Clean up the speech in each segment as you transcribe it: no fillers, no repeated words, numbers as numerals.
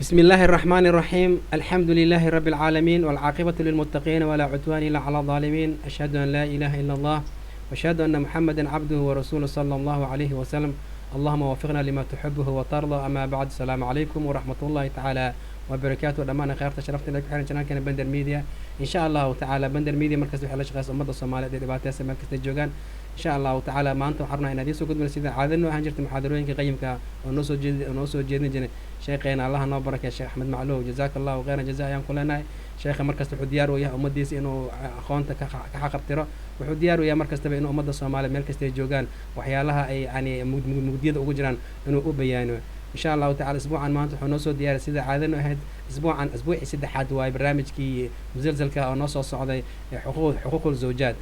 بسم الله الرحمن الرحيم الحمد لله رب العالمين والعاقبة للمتقين ولا عدوان إلا على الظالمين أشهد أن لا إله إلا الله وأشهد أن محمدا عبده ورسوله صلى الله عليه وسلم اللهم وفقنا لما تحبه وترضى أما بعد السلام عليكم ورحمة الله تعالى وبركاته دمان خيرت شرفت لك حين جنان بندر ميديا إن شاء الله تعالى بندر ميديا مركز وحلا شخص أمد الصومالية دباتيس مركز الجوجان إن شاء الله تعالى ما أنتم حرنا إن هذه قد من سيدنا عادلنا هنجرت محاضرين قيمك ونوسو جيدنا شيخنا الله نو بركة الشيخ أحمد معلو جزاك الله خيرا جزاء يوم كلنا شيخ مركز الحديار ويا أمديس إنه أخوانتك كحق ترى وحديار ويا مركز تبع إنه أمد الصومالية مركز الجوجان وحيالها أي يعني مديد وجران إنه أبيانه إن شاء الله تعالى أسبوعا ما أنتم نوسو ديار سيدة عادلنا هاد أسبوعي سيدة حد واي برنامج كي مزلزل كا نوسو صعدي حقوق الزوجات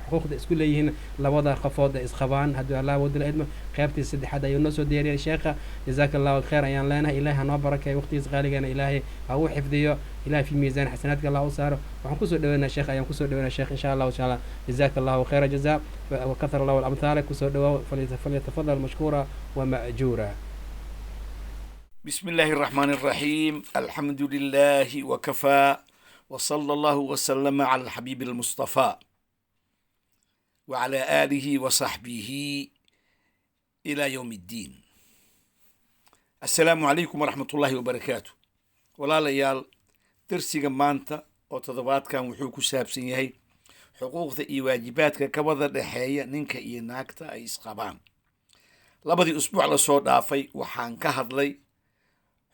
حقوق اسكوليين لوضع خفاض إسخبان هدو الله ود العلم قيبتي سيدة حد يونسو ديار يا شيخ جزاك الله خير أيان لنا إلهي نبارك وقتي صغالي إلهي أو حفظيه إلهي في ميزان حسناتك الله وصاره وحنكسر دونا الشيخ أيام كسر دونا الشيخ إن شاء الله وتعالى جزاك الله خير جزاء وكثر الله الأمثال كسر دوا فليتفضل مشكورا ومأجورا. بسم الله الرحمن الرحيم الحمد لله وكفى وصلى الله وسلم على الحبيب المصطفى وعلى آله وصحبه إلى يوم الدين. السلام عليكم ورحمة الله وبركاته. ولا ليال درسي مانتا وتضبات كان وحوكو سابسين يهي حقوق إي واجباتك كبضا دحية ننك إي ناكتا أي إسقابان لبدي أسبوع لصوت دافي وحان كهدلي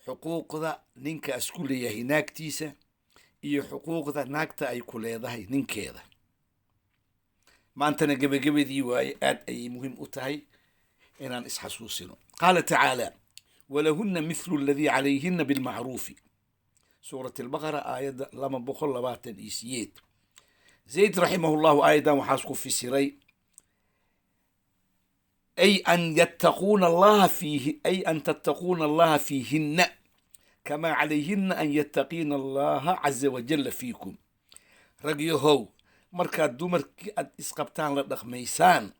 xuquuqda ninka isku leeyahay naagtiisa iyo xuquuqda naagta ay ku leedahay ninkeeda maantana gabagabadii waaye aad ayay muhiim u tahay inaan isxasuusino qaala tacaala walahunna mithlu alladii calayhinna bilmacruufi suurat albaqara aayadda 228 zayd raximahullahu aayadan waxaas ku fisiray أي أن يتقون الله فيه أي أن تتقون الله فيهن كما عليهن أن يتقين الله عز وجل فيكم رجيهو مركا دمرك إسقبتان لدق ميسان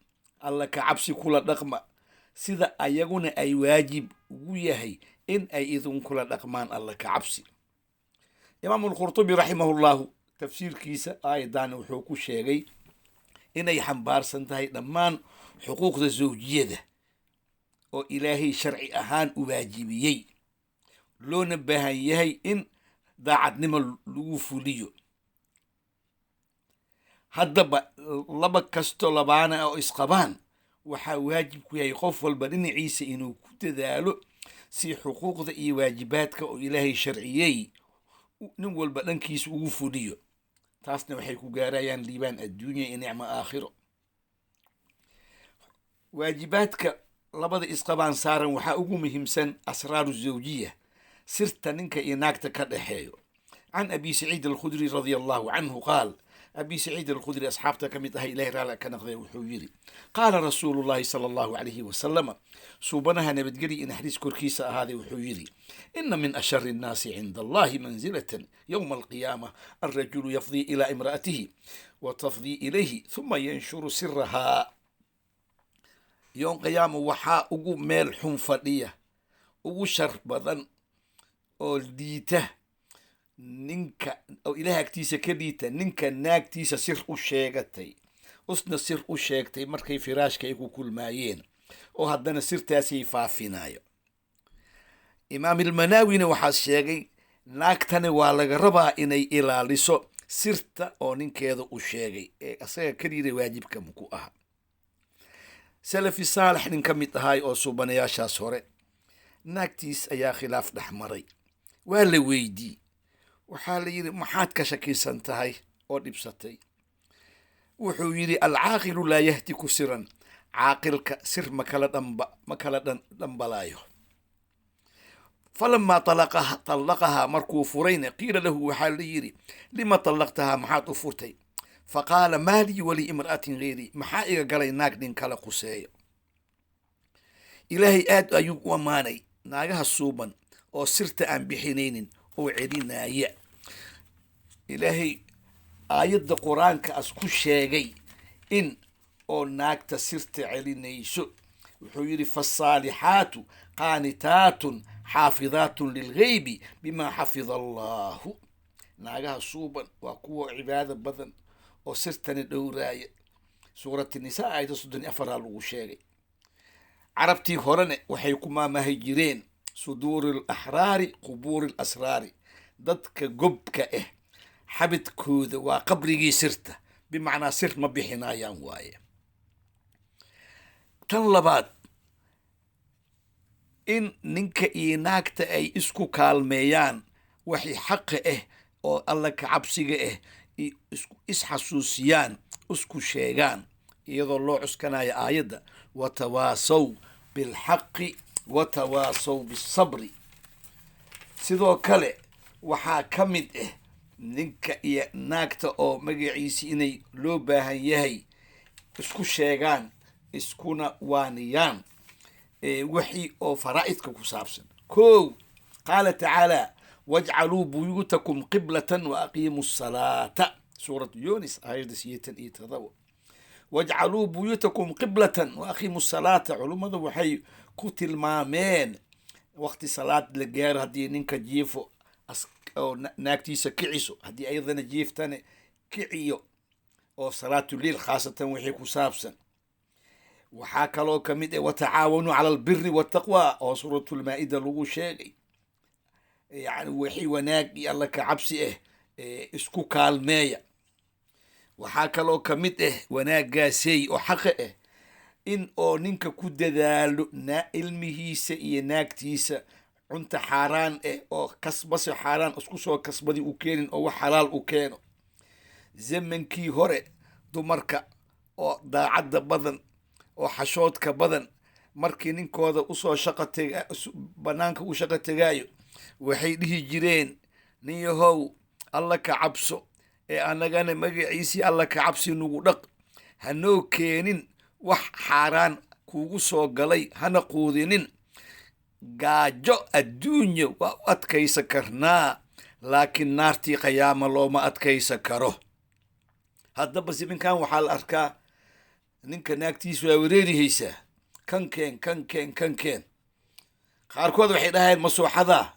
الله كعبسي كل دقمة سيدا أيغون أي واجب ويهي إن أي إذن كل دقمان الله كعبسي إمام القرطبي رحمه الله تفسير كيسة آيدان وحوكو شيغي إن أي حنبار سنتهي دمان حقوق الزوجية oo ilaahay sharci ahaan u waajibiyey loona baahan yahay in daacadnimo lagu fuliyo haddaba laba kasto labaana oo isqabaan waxaa waajib ku yahay qof walba dhinaciisa inuu ku dadaalo si xuquuqda iyo waajibaadka oo ilaahay sharciyey nin walba dhankiisa ugu fuliyo taasna waxay ku gaarayaan liibaan adduunya iyo nicmo aakhiro waajibaadka labada isqabaan saaran waxaa ugu muhiimsan asraaru zawjiya sirta ninka iyo naagta ka dhaxeeyo can abi saciid alkhudri radia allahu canhu qaal abi saciid alkhudri asxaabta ka mid ahay ilahay raali ka naqday wuxuu yidhi qaala rasuulullahi sala allahu calayhi wasalama suubanaha nabadgeli in naxariis korkiisa ahaaday wuxuu yidhi ina min ashari nnaasi cinda allahi manzilatan yowma alqiyaama alrajulu yafdii ilaa imra'atihi watafdii ilayhi huma yanshuru sirahaa يوم قيامه وحا ugu meel xun fadhiya ugu shar badan oo liita ninka oo ilaahay agtiisa ka liita ninka naagtiisa sir u sheegatay usna sir u sheegtay markay firaashka ay ku kulmaayeen oo haddana sirtaasi faafinayo imaam al-manawina waxa sheegay naagtani waa laga rabaa inay ilaaliso sirta oo ninkeeda u sheegay ee asaga kaliya waajibka ku aha سلفي صالح نين كميت هاي أو صوبانياشا سوري ناكتيس أيا خلاف دحمري ولا ويدي وحالي محاد كشكي سنتهاي أو دبستي وحويري العاقل لا يهتك سرا عاقل سر مكالا دنبلايو فلما طلقها مركو فرين قيل له وحالي لما طلقتها محاد فرتي فقال مالي ولي امرأة غيري محائق قالي ناك دين كلا قسايا إلهي آد أيوب وماني ناقها الصوبا أو سرت عن بحنين أو عدينا يا إلهي آيات القرآن كأسكو شاقي إن أو ناك تسرت علي نيسو وحيري فالصالحات قانتات xaafidaatun lilghaybi bimaa xafida allahu. naagaha suuban waa kuwa cibaado badan oo sirtani dhowraaya. suurati nisaa aayadda 34 lagu sheegay. carabtii horene waxay ku maamahi jireen suduuri alaxraari qubuuri alasraari. dadka gobka ah xabidkooda waa qabrigii sirta, bimacnaa sir ma bixinayaan waaye. tan labaad, in ninka iyo naagta ay isku kaalmeeyaan waxay xaqa ah oo alla ka cabsiga ah, isxasuusiyaan, isku sheegaan, iyadoo loo cuskanayo aayadda watawaasaw bilxaqi watawaasaw bisabri. sidoo kale waxaa ka mid ah ninka iyo naagta oo magaciisi inay loo baahan yahay isku sheegaan, iskuna waaniyaan wixii oo faraa'idka ku saabsan. kow, qaala tacaala wajcaluu buyuutakum qiblatan wa aqiimu salaata. suuratu yunis aayadda 87. wajcaluu buyuutakum qiblatan wa aqiimu salaata. culummadu waxay ku tilmaameen waqti salaad la gaaro haddii ninka jiifo oo naagtiisa kiciso, haddii ayadana jiiftane kiciyo, oo salaatuliil khaasatan wixii ku saabsan. waxaa kaloo ka mid ah watacaawanuu cala albiri waataqwa oo suuratulmaa-ida lagu sheegay. yani wixii wanaag iyo alla ka cabsi ah isku kaalmeeya. waxaa kaloo ka mid ah wanaaggaasey oo xaqa ah in oo ninka ku dadaalo ilmihiisa iyo naagtiisa cunta xaaraan ah oo kasbase xaaraan isku soo kasbadi u keenin oo wax xalaal u keeno. zamankii hore dumarka oo daacadda badan oo xashoodka badan markii ninkooda usoo banaanka u shaqo tegaayo waxay dhihi jireen nin yahow alla ka cabso ee annagana magaciisii alla ka cabsi nugu dhaq, hanoo keenin wax xaaraan kuugu soo galay, hana quudinin. gaajo adduunya waa u adkaysa karnaa, laakiin naartii qiyaama looma adkaysa karo. haddaba siminkan waxaa la arkaa ninka naagtiisa waa wareerihaysaa, kankeen qaarkood waxay dhahayeen masuuxadaa,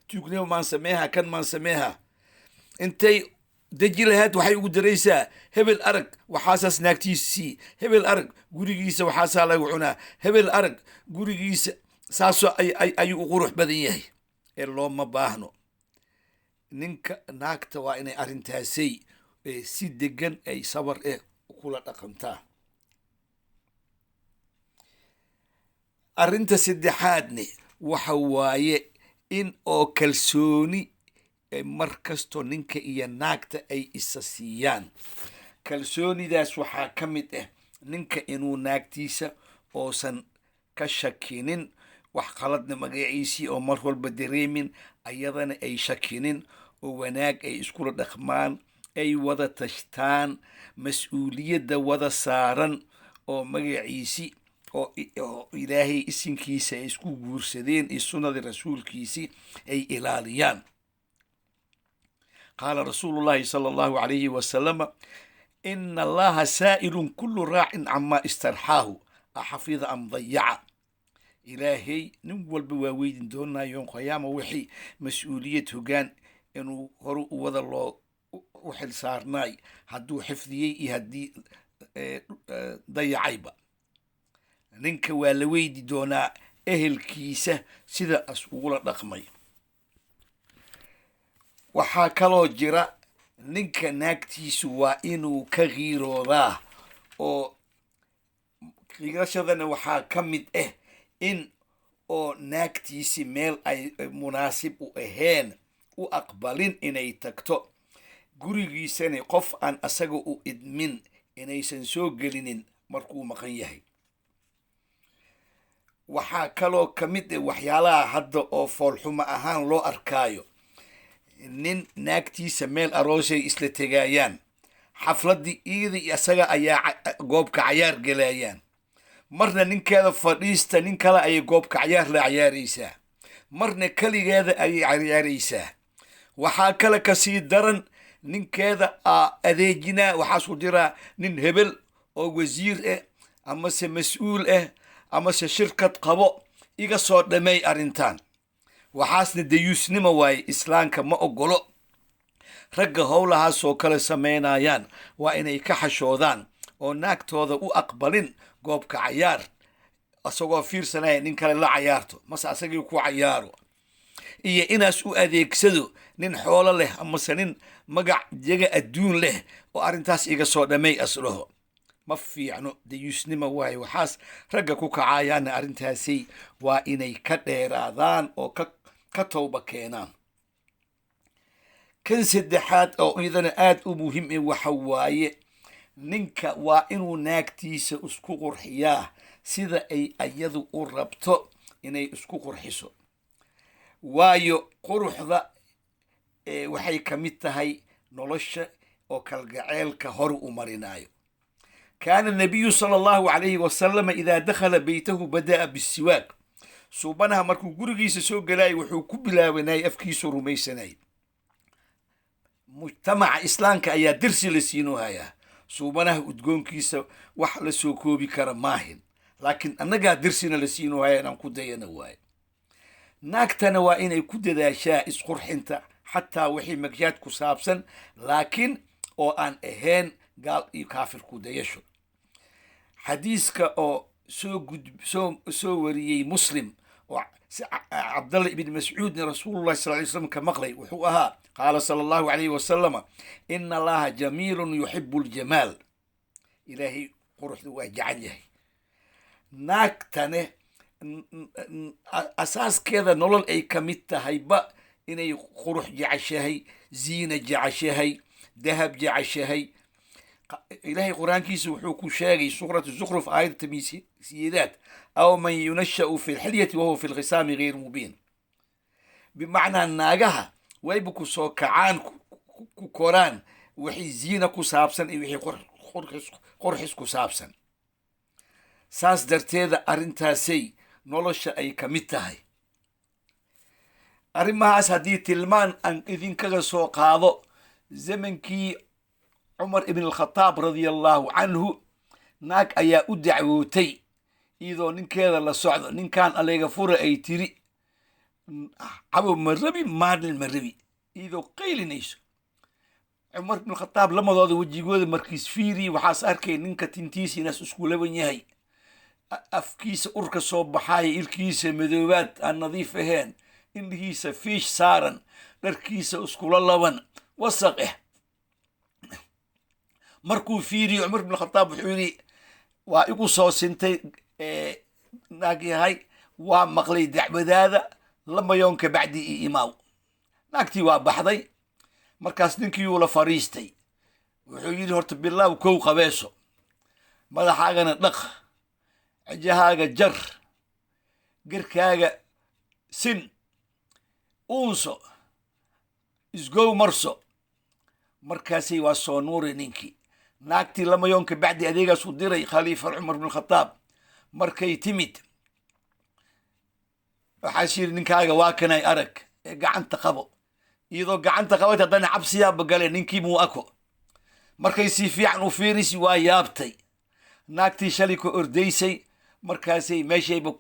tuugnimo maan sameeha, kan maan sameeha. intay deji lahayd waxay ugu daraysaa hebel arag waxaasaas naagtiisii, hebel arag gurigiisa waxaasaa lagu cunaa, hebel arag gurigiisa saasoo ayuu u qurux badan yahay. ee looma baahno. ninka naagta waa inay arrintaasay si degan ay sabar kula dhaqantaa. arrinta saddexaadne waxa waaye in oo kalsooni mar kasto ninka iyo naagta ay isa siiyaan. kalsoonidaas waxaa ka mid ah ninka inuu naagtiisa oosan ka shakinin wax qaladna magaciisii oo mar walba dareemin, ayadana ay shakinin, oo wanaag ay iskula dhaqmaan, ay wada tashtaan, mas-uuliyadda wada saaran, oo magaciisi oo ilaahay isinkiisa ay isku guursadeen iyo sunnadii rasuulkiisii ay ilaaliyaan. qaala rasuulu llahi sala allahu alayhi wasalama ina allaha saa'ilun kullu raacin camaa istarxaahu axafida am dayaca. ilaahay nin walba waa weydin doonayo qiyaama wixii mas-uuliyad hogaan inuu horu u wada loo u xil saarnaay, hadduu xifdiyey iyo haddii dayacayba. ninka waa la weydi doonaa ehelkiisa sidaas ugula dhaqmay. waxaa kaloo jira ninka naagtiisu waa inuu ka qiiroodaa, oo qiirashadana waxaa ka mid ah in oo naagtiisi meel ay munaasib u ahayn u aqbalin inay tagto, gurigiisana qof aan asaga u idmin inaysan soo gelinin markuu maqan yahay. waxaa kaloo ka mid ah waxyaalaha hadda oo foolxumo ahaan loo arkaayo nin naagtiisa meel aroosay isla tegaayaan, xafladdii iida iyo asaga ayaa goobka cayaar gelayaan, marna ninkeeda fadhiista nin kale ayay goobka cayaar la cayaaraysaa, marna keligeeda ayay cayaaraysaa. waxaa kale kasii daran ninkeeda adeejinaa, waxaasku jiraa nin hebel oo wasiir ah amase mas-uul ah amase shirkad qabo, iga soo dhammeey arrintan. waxaasna dayuusnimo waaye, islaamka ma ogolo. ragga howlahaasoo kale samaynayaan waa inay ka xashoodaan oo naagtooda u aqbalin goobka cayaar asagoo fiirsanaya nin kale la cayaarto mase asagii ku cayaaro, iyo inaas u adeegsado nin xoolo leh amase nin magac jaga adduun leh oo arrintaas iga soo dhammay asdhaho. ma fiicno, dayuusnimo waaye waxaas ragga ku kacayaana arrintaasi waa inay ka dheeraadaan oo ka towba keenaan. kan saddexaad oo iyadana aad u muhiim waxa waaye ninka waa inuu naagtiisa isku qurxiyaa sida ay ayadu u rabto inay isku qurxiso, waayo quruxda waxay ka mid tahay nolosha oo kalgaceelka hor u marinayo. kaana nabiyu sala allahu calayhi wasalama idaa dakhala beytahu bada'a bisiwaak. suubanaha markuu gurigiisa soo galaayay wuxuu ku bilaabanayay afkiisu rumaysanay. mujtamaca islaamka ayaa dersi la siinohayaa. suubanaha udgoonkiisa wax la soo koobi kara maahin, laakiin annagaa dersina la siinohaya inaan ku dayana waaye. naagtana waa inay ku dadaashaa isqurxinta xataa wixii magyaad ku saabsan, laakiin oo aan ahayn gaal iyo kaafir ku dayasho. xadiiska oo soo wariyey muslim oo cabdallah ibn mascuudna rasuulullahi sal ly slam ka maqlay wuxuu ahaa qaala sala allahu alayhi wasalama ina allaha jamiilun yuxibu ljamaal. ilaahay quruxda waa jecel yahay. naagtane asaaskeeda nolol ay ka mid tahayba inay qurux jeceshahay, ziina jeceshahay, dahab jeceshahay. ilaahay qur-aankiisa wuxuu ku sheegay suuratu zukhruf aayadda tamisiyedaad aw man yunasha'u fi lxilyati wahuwa fi lkhisaami gayr mubiin. bimacnaa naagaha wayba ku soo kacaan ku koraan wixii ziina ku saabsan iyo wixii qurxis ku saabsan. saas darteeda arrintaasay nolosha ay ka mid tahay. arrimahaas haddii tilmaan aan idinkaga soo qaado, zamankii cumar ibn alkhataab radia allahu canhu naag ayaa u dacwootay iyadoo ninkeeda la socdo. ninkan alayga fura ay tiri cabo ma rabi maalin ma rabi, iyadoo qaylinayso. cumar ibn alkhataab lamadooda wejigooda markiis fiiri waxaas arkay ninka tintiisa inaas isku laban yahay, afkiisa urka soo baxaaya, ilkiisa madoobaad aan nadiif ahayn, indhihiisa fiish saaran, dharkiisa iskula laban, wasaq ah. markuu fiiriyo cumar ibn alkhataab wuxuu yidhi waa igu soo sintay naag yahay, waa maqlay dacwadaada, lama yoon ka bacdi i imaaw. naagtii waa baxday. markaas ninkii uu la fariistay wuxuu yidhi horta bilaaw kow qabeeso, madaxaagana dhaq, cijahaaga jar, garkaaga sin, uunso, isgow marso. markaasay waa soo nuuray ninkii. naagtii lama yoon ka bacdi adeegaas u diray khaliifa cumar ibn alkhataab. markay timid waxaas yidhi ninkaaga waa kanay arag ee gacanta qabo. iyadoo gacanta qabat haddana cabsiyaaba gale ninkii muu ako. markay si fiican u fiirisi waa yaabtay. naagtii shalay ka ordaysay markaasay meeshayba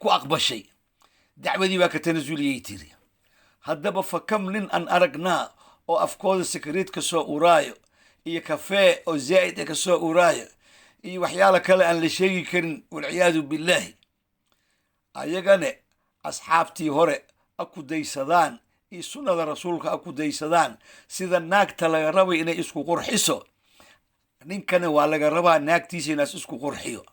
ku aqbashay. dacwadii waa ka tanasuliyay tiri. haddaba fa kam nin aan aragnaa oo afkooda sakareed ka soo uraayo iyo kafee oo zaa'id ka soo uraayo iyo waxyaala kale aan la sheegi karin, walciyaadu billaahi. ayagane asxaabtii hore a ku daysadaan iyo sunnada rasuulka a ku daysadaan. sida naagta laga rabay inay isku qurxiso, ninkana waa laga rabaa naagtiisa inaas isku qurxiyo.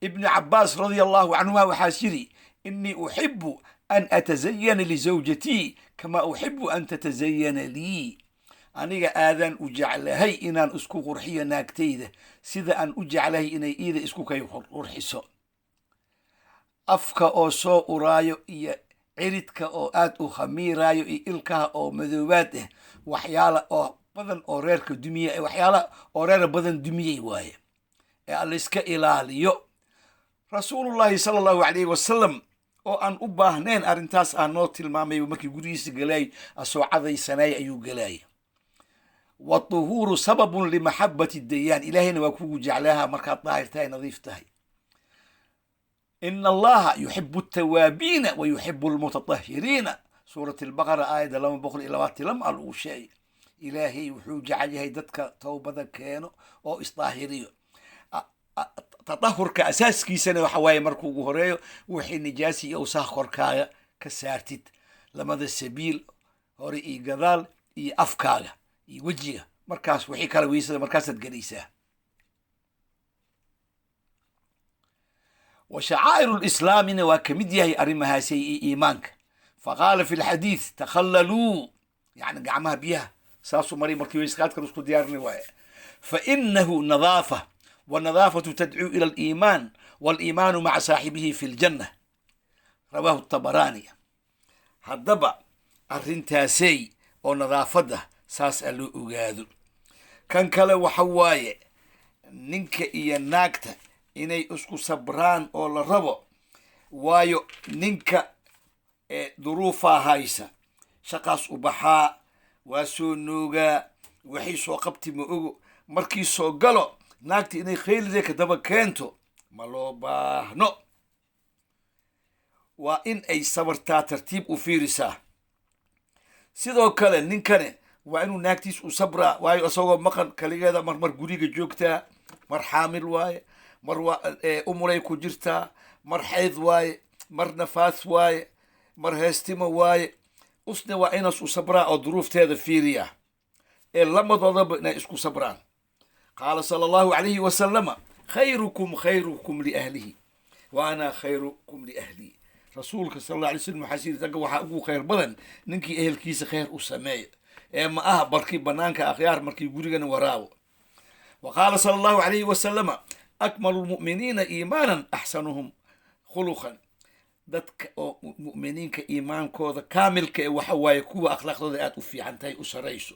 ibnu cabbaas radia allahu canhuma waxaas yidhi inii uxibu an atazayana lizawjatii kama uxibu an tatazayana lii. aniga aadaan u jeclahay inaan isku qurxiyo naagtayda sida aan u jeclahay inay iida isku kay qurxiso. afka oo soo uraayo iyo ciridka oo aad u khamiiraayo iyo ilkaha oo madoobaad ah waxyaala oo badan oo reerka dumiye, waxyaala oo reer badan dumiyey waaye ee allayska ilaaliyo. rasuulullahi sala allahu calayhi wasalam oo aan u baahnayn arrintaas aan noo tilmaamay markii gurigiisa galaay asoo cadaysanay ayuu galaaya. watuhuuru sababun limaxabati dayaan. ilaahayna waa kugu jeclaaha markaad daahir tahay, nadiif tahay. ina allaha yuxibu altawaabiina wa yuxibu almutatahiriina suurat albaqara aayadda 222 al uu sheegay ilaahay wuxuu jecel yahay dadka towbada keeno oo isdaahiriyo. tatahurka asaaskiisana waxa waaye markuu ugu horeeyo wixii nijaasi iyo awsaakh korkaaga ka saartid, lamada sabiil hore iyo gadaal iyo afkaaga iyo wejiga, markaas wixii kala weysada markaasaad gelaysaa. wa shacaa'iru lislaamina waa ka mid yahay arrimahaasay iyo iimaanka. faqaala fi lxadiid takhallaluu, yani gacmaha biyaha saasuu maray markii weyskaadkan isku diyaarini waaye. fainahu nadaafa wanadaafatu tadcuu ila aliimaan waliimaanu maca saaxibihi fi ljanna, rawaahu tabaraani. haddaba arrintaasay oo nadaafadda saas a loo ogaado. kan kale waxa waaye ninka iyo naagta inay isku sabraan oo la rabo, waayo ninka duruufaa haysa, shaqaas u baxaa, waa soo noogaa, waxay soo qabti ma ogo, markii soo galo naagta inay khaylide ka daba keento ma loo baahno. waa in ay sabartaa, tartiib u fiirisaa. sidoo kale ninkane waa inuu naagtiis u sabraa, waayo isagoo maqan kaligeeda marmar guriga joogtaa, mar xaamil waaye, mar umulay ku jirtaa, mar xayd waaye, mar nafaas waaye, mar heestimo waaye. usna waa inas u sabraa oo duruufteeda fiiriya, lamadoodaba inay isku sabraan. qaala sala allahu calayhi wasalama khayrukum khayrukum liahlihi wa ana khayrukum liahlii. rasuulka sal alla alay slam waxaa siri ragga waxaa ugu khayr badan ninkii ehelkiisa khayr u sameeyo, ma aha barkii banaanka akhyaar markii gurigana waraabo. wa qaala sala allahu calayhi wasalama akmalu lmu'miniina iimaanan axsanuhum khuluqan. dadka oo mu'miniinka iimaankooda kaamilka waxa waaye kuwa akhlaaqdooda aad u fiican tahay, u sarayso.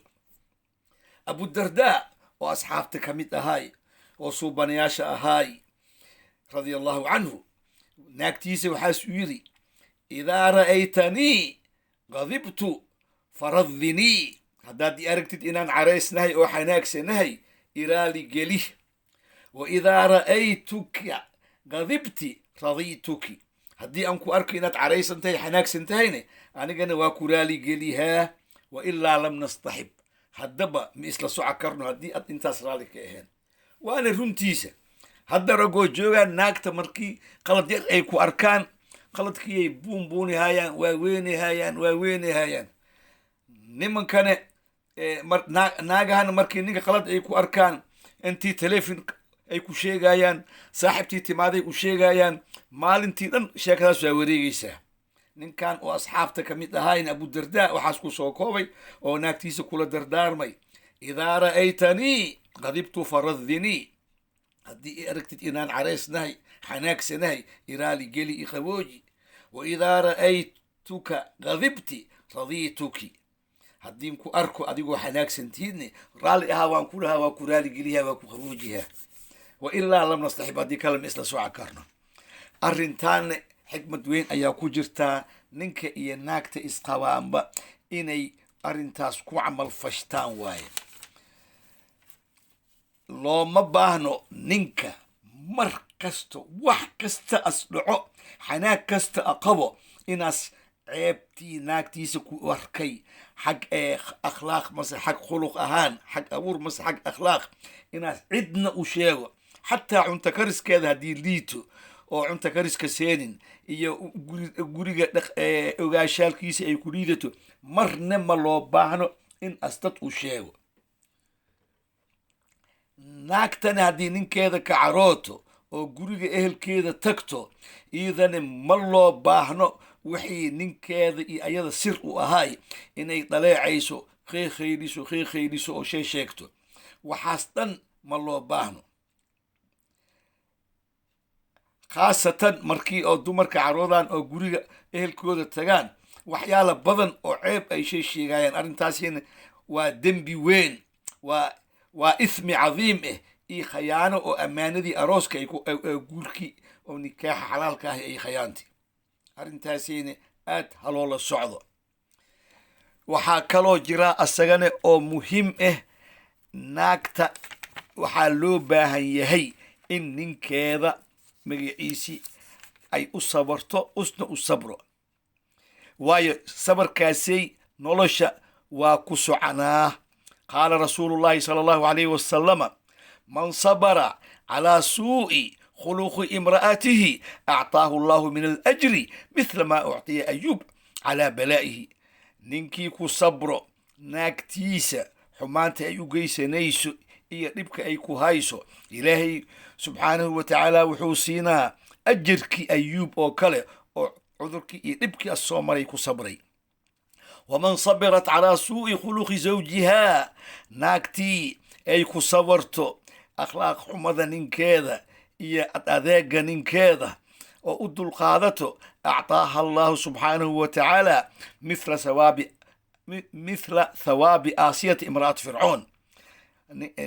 abudardaa oo asxaabta ka mid ahaay oo suubanayaasha ahaay radia allahu canhu, naagtiisa waxaasuu yidhi idaa ra'aytanii gadibtu faradinii, haddaad i aragtid inaan caraysnahay oo xanaagsanahay iraali gelih. wa idaa ra'aytuka gadibti radiituki, haddii aan ku arko inaad caraysan tahay xanaagsan tahayne anigana waa ku raali gelihaa. wa ilaa lam nastaxib, haddaba ma isla soco karno haddii aad intaas raali ka ahayn. waana runtiisa. hadda ragoo joogaan naagta markii qalad yar ay ku arkaan, qaladkiiyay buunbuunihayaan, waa weynihayaan. nimankane naagahana markii ninka qalad ay ku arkaan, intii telefon ay ku sheegayaan, saaxibtii timaaday u sheegayaan, maalintii dhan sheekadaas waa wareegaysaa. ninkan oo asxaabta ka mid ahayn abudardaa waxaas ku soo koobay oo naagtiisa kula dardaarmay idaa ra'aytanii qadibtu faradinii, haddii i aragtid inaan caraysnahay xanaagsanahay iraali geli i qabooji. wa idaa ra'aytuka qadibti radiituki, haddii ku arko adigoo xanaagsantiidne raalli ahaa waan ku lahaa, waa ku raali gelihaa, waa ku qaboojihaa. wa ilaa lam nastaxib, haddii kalema isla soco karno. arrintaanna xikmad weyn ayaa ku jirtaa. ninka iyo naagta isqabaanba inay arrintaas ku camal fashtaan waaye. looma baahno ninka mar kasta wax kasta as dhaco, xanaag kasta a qabo, inaas ceebtii naagtiisa ku arkay xag akhlaaq mase xag khuluq ahaan, xag abuur mase xag akhlaaq, inaas cidna u sheego. xataa cunto kariskeeda haddii liito oo cunto kariska seenin iyo guriga ogaashaalkiisa ay ku liidato, marna ma loo baahno in asdad u sheego. naagtana haddii ninkeeda ka carooto oo guriga ehelkeeda tagto, iidana ma loo baahno wixii ninkeeda iyo ayada sir u ahaay inay dhaleecayso, khaykhayliso oo sheegto. waxaas dhan ma loo baahno. khaasatan markii oo dumarka caroodaan oo guriga ehelkooda tagaan, waxyaala badan oo ceeb ay sheegayaan. arrintaasina waa dembi weyn, waa ismi cadiim iyo khayaano oo ammaanadii arooska guurkii oo nikaaxa xalaalka ahi ay khayaanti. arrintaasina aad haloola socdo. waxaa kaloo jira asagana oo muhiim naagta waxaa loo baahan yahay in ninkeeda magaciisi ay u sabarto usna u sabro waayo sabarkaasay nolosha waa ku soconaa. qaala rasuulullahi sala allahu alayhi wasalama man sabara calaa suu'i khuluqi imra'atihi actaahu allahu min alajri mithla maa uctiya ayuub calaa balaa'ihi. ninkii ku sabro naagtiisa xumaanta ay u geysanayso iyo dhibka ay ku hayso, ilaahay subxaanahu wa tacaala wuxuu siinaa ajarkii ayuub oo kale oo cudurkii iyo dhibkii as soo maray ku sabray. waman sabirat calaa suu'i khuluqi zawjihaa, naagtii ay ku sabarto akhlaaq xumada ninkeeda iyo adeega ninkeeda oo u dulqaadato, actaaha allahu subxaanahu wa tacaala mithla thawaabi aasiyati imra'ati fircoon.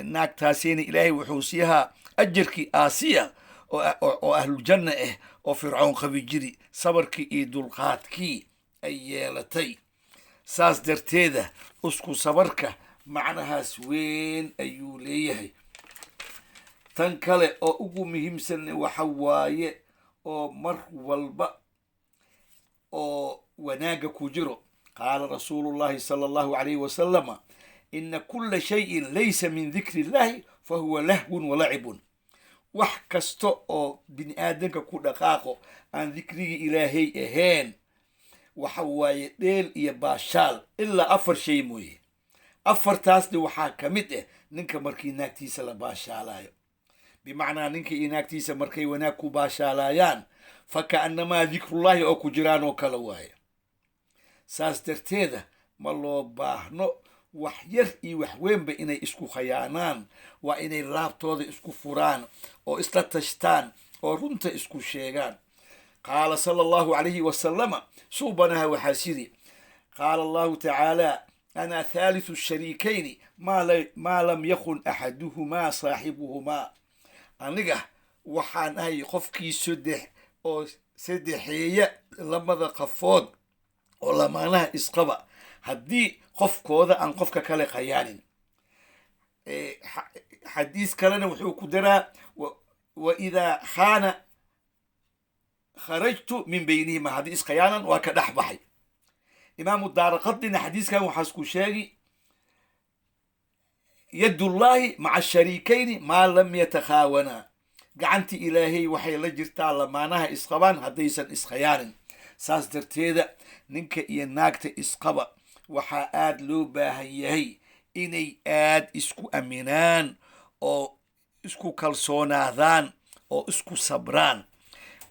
naagtaasina ilaahay wuxuu siihaa ajarkii aasiya oo ahluljanna ah oo fircoon qabi jiri, sabarkii iyo dulqaadkii ay yeelatay. saas darteeda isku sabarka macnahaas weyn ayuu leeyahay. tan kale oo ugu muhiimsan waxa waaye oo mar walba oo wanaaga ku jiro, qaala rasuulullahi sala allahu alayhi wasalama ina kula shayin laysa min dikri illahi fahuwa lahwun walacibun. wax kasta oo bini aadanka ku dhaqaaqo aan dikrigii ilaahay ahayn waxa waaye dheel iyo baashaal, ilaa 4 shay mooye. 4taasna waxaa ka mid ah ninka markii naagtiisa la baashaalayo, bimacnaa ninka iyo naagtiisa markay wanaag ku baashaalayaan fakaannamaa dikrullahi oo ku jiraan oo kale waaye. saas darteeda ma loo baahno wax yar iyo wax weynba inay isku khayaanaan, waa inay laabtooda isku furaan oo isla tashtaan oo runta isku sheegaan. qaala sala allahu alayhi wasalama suubanaha waxaa siri, qaala allahu tacaala ana thaalithu shariikayni maa lam yakun axaduhumaa saaxibuhumaa. aniga waxaan ahay qofkii saddexeeya lamada qafood oo lamaanaha isqaba haddii qofkooda aan qofka kale khayaanin. xadiis kalena wuxuu ku daraa waidaa khaana kharajtu min baynihima, haddii iskhayaanan waa ka dhex baxay. imaamu daaraqadina xadiiskan waxaas ku sheegi yadullahi maca shariikayni maa lam yatakhaawanaa, gacantii ilaahay waxay la jirtaa lamaanaha isqabaan haddaysan iskhayaanin. saas darteeda ninka iyo naagta isqaba waxaa aad loo baahan yahay inay aad isku aminaan oo isku kalsoonaadaan oo isku sabraan.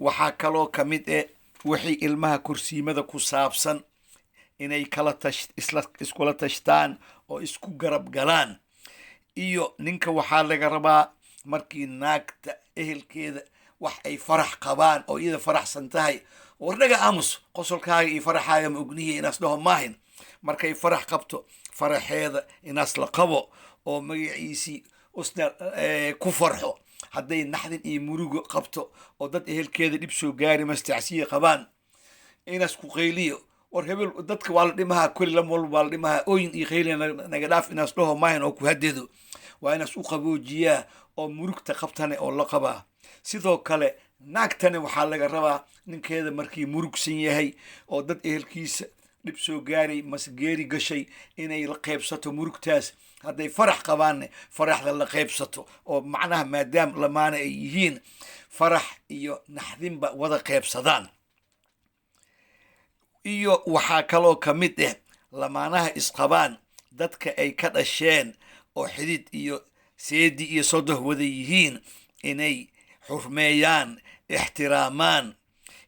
waxaa kaloo ka mid ah wixii ilmaha korsiimada ku saabsan inay iskula tashtaan oo isku garab galaan. iyo ninka waxaa laga rabaa markii naagta ehelkeeda wax ay farax qabaan oo iyada faraxsan tahay, warnaga aamus qosolkaaga iyo faraxaaga ma ognihiya inaas dhaho maahin. markay farax qabto faraxeeda inaas la qabo oo magaciisii usna ku farxo. hadday naxdin iyo murugo qabto oo dad ehelkeeda dhib soo gaari mastacsiya qabaan, inaas ku qayliyo war hebel dadka waa la dhimahaa kuli lam walba waa la dhimahaa ooyin iyo qayliya naga dhaaf inaas dhaho maahin oo ku hadedo. waa inaas u qaboojiyaa oo murugta qabtane oo la qabaa. sidoo kale naagtane waxaa laga rabaa ninkeeda markii murugsan yahay oo dad ehelkiisa dhib soo gaaray masgeeri gashay inay la qaybsato murugtaas. hadday farax qabaanne faraxda la qaybsato oo macnaha maadaam lamaana ay yihiin farax iyo naxdinba wada qaybsadaan. iyo waxaa kaloo ka mid ah lamaanaha isqabaan dadka ay ka dhasheen oo xidid iyo seedi iyo sodoh wada yihiin inay xurmeeyaan ixtiraamaan.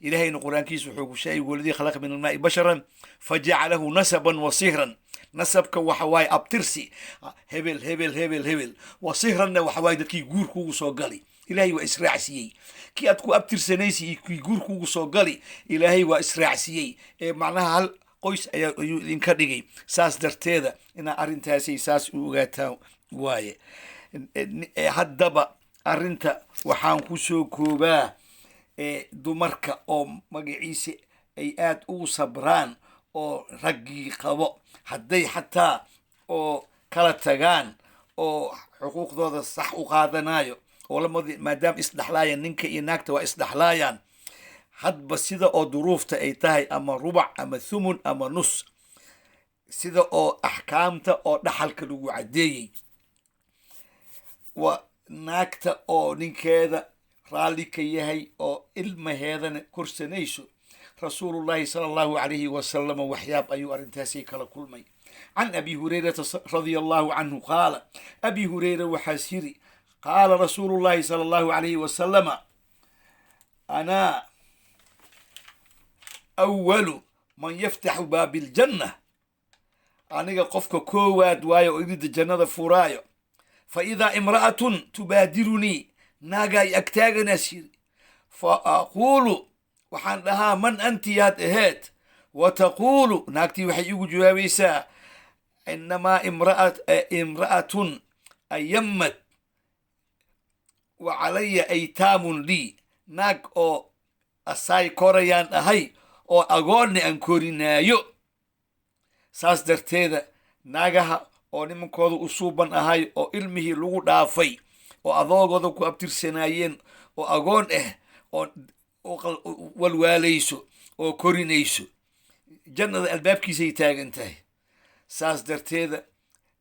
ilahayna qur-aankiisa wuxuu ku sheegay waladii khalaqa min almaa'i basharan fajacalahu nasaban wa sihran. nasabka waxa waaye abtirsi, hebel hebel hebel hebel. wa sihranna waxa waaye dadkii guurkuugu soo gali, ilaahay waa israacsiiyey. kii aad ku abtirsanaysi iyo kii guurkuugu soo gali ilaahay waa israacsiiyey. macnaha hal qoys ayuu idinka dhigay. saas darteeda inaa arrintaasay saas u ogaataan waaye. haddaba arrinta waxaan ku soo koobaa dumarka oo magaciisa ay aad ugu sabraan oo raggii qabo hadday xataa oo kala tagaan oo xuquuqdooda sax u qaadanayo oo maadaama isdhexlaayaan ninka iyo naagta waa isdhexlaayaan. hadba sida oo duruufta ay tahay, ama rubac ama thumun ama nus, sida oo axkaamta oo dhaxalka lagu caddeeyey. waa naagta oo ninkeeda raalli ka yahay oo ilmaheedana korsanayso. rasuulullahi sala allahu calayhi wasalama waxyaab ayuu arrintaasay kala kulmay. can abi hurayrata radia allahu canhu qaala, abi hureyra waxaas yiri, qaala rasuulullahi sala allahu calayhi wasalama, anaa awalu man yaftaxu baabi ljanna, aniga qofka koowaad waayo oo irida jannada furaayo. fa idaa imra'atun tubaadirunii, naagaa i agtaaganaas yiri, fa aquulu waxaan dhahaa man anti yaad aheed, wa taquulu naagtii waxay igu jawaabaysaa inamaa imra'atun ayammad wa calaya aytaamun lii, naag oo asaay korayaan ahay oo agoonni aan korinaayo. saas darteeda naagaha oo nimankooda u suuban ahay oo ilmihii lagu dhaafay oo adoogooda ku abtirsanaayeen oo agoon ah oo walwaalayso oo korinayso, jannada albaabkiisay taagan tahay. saas darteeda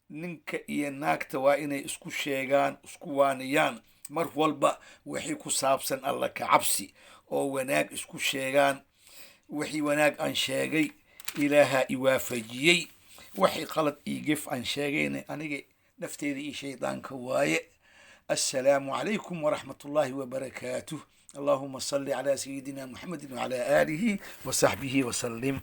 ninka iyo naagta waa inay isku sheegaan, isku waaniyaan mar walba wixii ku saabsan alla ka cabsi, oo wanaag isku sheegaan. wixii wanaag aan sheegay ilaaha i waafajiyey, wixii qalad ii gef aan sheegayna aniga nafteeda io shaydaanka waaye. assalaamu calaykum waraxmat ullaahi wabarakaatuh. allahuma salli calaa sayidina muxamedin wacalaa aalihi wasaxbihi wasalim.